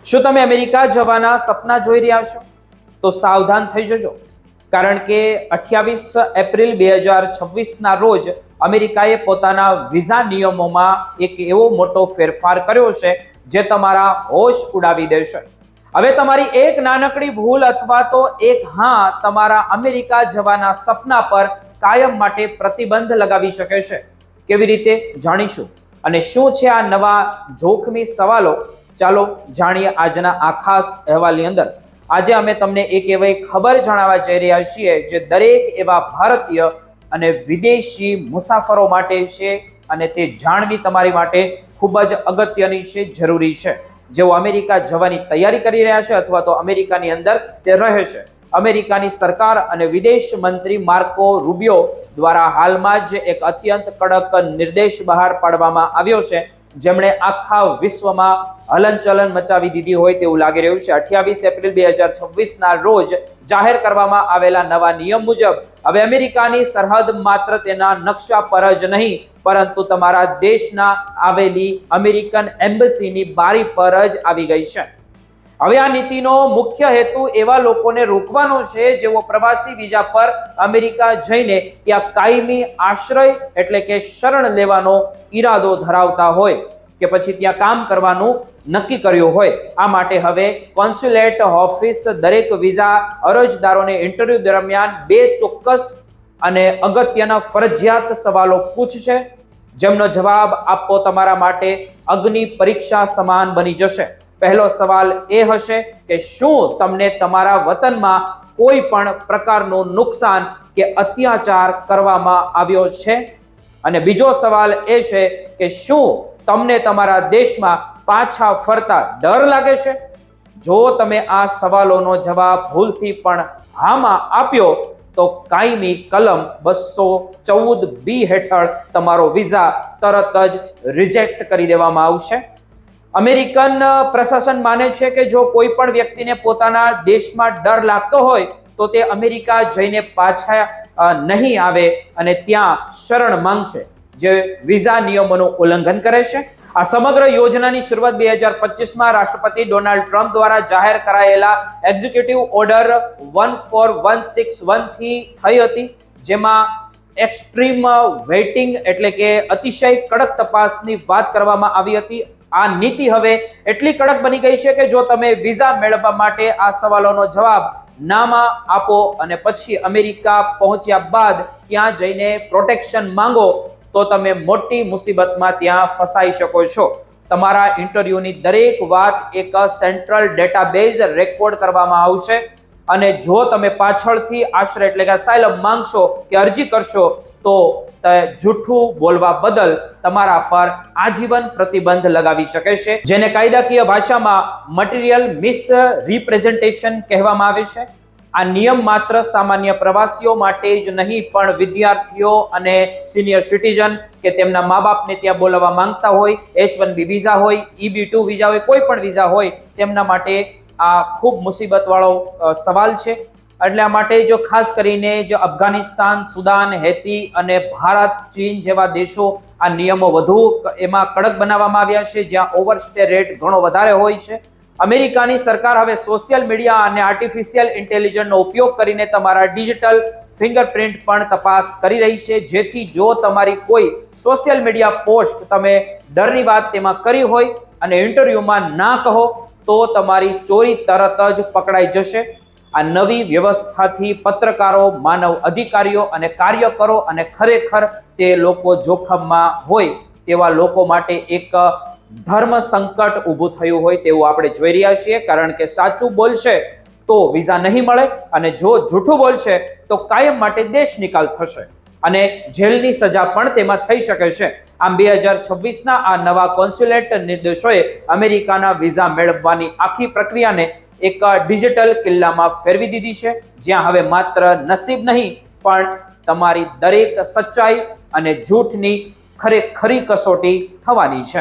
શું તમે અમેરિકા જવાના સપના જોઈ રહ્યા છો? તો સાવધાન થઈ જજો, કારણ કે 28 એપ્રિલ 2026ના રોજ અમેરિકાએ પોતાના વિઝા નિયમોમાં એક એવો મોટો ફેરફાર કર્યો છે જે તમારા હોશ ઉડાવી દેશે. હવે તમારી એક નાનકડી ભૂલ અથવા તો એક હા તમારા અમેરિકા જવાના સપના પર કાયમ માટે પ્રતિબંધ લગાવી શકે છે. કેવી રીતે જાણીશું, અને શું છે આ નવા જોખમી સવાલો? ચાલો જાણીએ આજના આ ખાસ અહેવાલની અંદર. આજે અમે તમને એક એવી ખબર જણાવવા જઈ રહ્યા છીએ જે દરેક એવા ભારતીય અને વિદેશી મુસાફરો માટે છે, અને તે જાણવી તમારી માટે ખૂબ જ અગત્યની છે, જરૂરી છે. જેઓ અમેરિકા જવાની તૈયારી કરી રહ્યા છે અથવા તો અમેરિકાની અંદર તે રહે છે. અમેરિકાની સરકાર અને વિદેશ મંત્રી માર્કો રૂબિયો દ્વારા હાલમાં જ એક અત્યંત કડક નિર્દેશ બહાર પાડવામાં આવ્યો છે, જેમણે આખા વિશ્વમાં હલનચલન મચાવી દીધી હોય તેવું લાગી રહ્યું છે. 28 એપ્રિલ 2026ના રોજ જાહેર કરવામાં આવેલા નવા નિયમ મુજબ હવે અમેરિકાની સરહદ માત્ર તેના નકશા પર જ નહીં, પરંતુ તમારા દેશના આવેલી અમેરિકન એમ્બસીની બારી પર જ આવી ગઈ છે. હવે આ નીતિનો મુખ્ય હેતુ એવા લોકોને રોકવાનો છે જેઓ પ્રવાસી વિઝા પર અમેરિકા જઈને ત્યાં કાયમી આશ્રય એટલે કે શરણ લેવાનો ઈરાદો ધરાવતા હોય કે પછી ત્યાં કામ કરવાનું નક્કી કર્યું હોય. આ માટે હવે કોન્સ્યુલેટ ઓફિસ દરેક વિઝા અરજદારોને ઇન્ટરવ્યુ દરમિયાન 2 ચોક્કસ અને અગત્યના ફરજિયાત સવાલો પૂછશે, જેમનો જવાબ આપવો તમારા માટે અગ્નિ પરીક્ષા સમાન બની જશે. પહેલો સવાલ એ હશે કે શું તમને તમારા વતનમાં કોઈ પણ પ્રકારનું નુકસાન કે અત્યાચાર કરવામાં આવ્યો છે? અને બીજો સવાલ એ છે કે શું તમને તમારા દેશમાં પાછા ફરતા ડર લાગે છે? જો તમે આ સવાલોનો જવાબ ભૂલથી પણ હામાં આપ્યો તો કાયમી કલમ 214B હેઠળ તમારો વિઝા તરત જ રિજેક્ટ કરી દેવામાં આવશે. અમેરિકન પ્રશાસન માને છે કે જો કોઈ પણ વ્યક્તિને પોતાના દેશમાં ડર લાગતો હોય તો તે અમેરિકા જઈને પાછા નહીં આવે અને ત્યાં શરણ માંગશે, જે વિઝા નિયમોનું ઉલ્લંઘન કરે છે. આ સમગ્ર યોજનાની શરૂઆત 2025માં રાષ્ટ્રપતિ ડોનાલ્ડ ટ્રમ્પ દ્વારા જાહેર કરાયેલા એક્ઝિક્યુટિવ ઓર્ડર 14161 થી થઈ હતી, જેમાં એક્સ્ટ્રીમ વેઇટિંગ એટલે કે અતિશય કડક તપાસની વાત કરવામાં આવી હતી. આ નીતિ હવે એટલી કડક બની ગઈ છે કે જો તમે વિઝા મેળવવા માટે આ સવાલોનો જવાબ નામાં આપો અને પછી અમેરિકા પહોંચ્યા બાદ ત્યાં જઈને પ્રોટેક્શન માંગો તો તમે મોટી મુસીબતમાં ત્યાં ફસાઈ શકો છો. તમારા ઇન્ટરવ્યુની દરેક વાત એક સેન્ટ્રલ ડેટાબેઝ રેકોર્ડ કરવામાં આવશે, અને જો તમે પાછળથી આશ્રય એટલે કે અસાયલમ માંગશો કે અરજી કરશો તો જૂઠું બોલવા બદલ તમારા પર આજીવન પ્રતિબંધ લગાવી શકે છે, જેને કાયદાકીય ભાષામાં મટીરિયલ મિસ રિપ્રેઝન્ટેશન કહેવામાં આવે છે. આ નિયમ માત્ર સામાન્ય પ્રવાસીઓ માટે જ નહીં, પણ વિદ્યાર્થીઓ અને સિનિયર સિટીઝન કે તેમના મા બાપને ત્યાં બોલાવવા માંગતા હોય, H1B વિઝા હોય, EB2 વિઝા હોય, કોઈ પણ વિઝા હોય, તેમના માટે આ ખૂબ મુસીબતવાળો સવાલ છે. એટલા માટે જો ખાસ કરીને જો અફઘાનિસ્તાન, સુદાન, હેતી અને ભારત, ચીન જેવા દેશો આ નિયમો વધુ એમાં કડક બનાવવામાં આવ્યા છે, જ્યાં ઓવરસ્ટે રેટ ઘણો વધારે હોય છે. અમેરિકાની સરકાર હવે સોશિયલ મીડિયા અને આર્ટિફિશિયલ ઇન્ટેલિજન્સનો ઉપયોગ કરીને તમારા ડિજિટલ ફિંગરપ્રિન્ટ પણ તપાસ કરી રહી છે, જેથી જો તમારી કોઈ સોશિયલ મીડિયા પોસ્ટ તમે ડરની વાત તેમાં કરી હોય અને ઇન્ટરવ્યુમાં ના કહો તો તમારી ચોરી તરત જ પકડાઈ જશે. આ નવી વ્યવસ્થાથી પત્રકારો, માનવ અધિકારીઓ અને કાર્યકરો અને ખરેખર તે લોકો જોખમમાં હોય તેવા લોકો માટે એક ધર્મ સંકટ ઊભું થયું હોય તેવું આપણે જોઈ રહ્યા છીએ, કારણ કે સાચું બોલશે તો વિઝા નહીં મળે, અને જો જૂઠું બોલશે તો કાયમ માટે દેશ નિકાલ થશે અને જેલની સજા પણ તેમાં થઈ શકે છે. આમ 2026ના આ નવા કોન્સ્યુલેટ નિર્દેશોએ અમેરિકાના વિઝા મેળવવાની આખી પ્રક્રિયાને એક ડિજિટલ કિલ્લામાં ફેરવી દીધી છે, જ્યાં હવે માત્ર નસીબ નહીં પણ તમારી દરેક સચ્ચાઈ અને જૂઠની ખરેખરી કસોટી થવાની છે.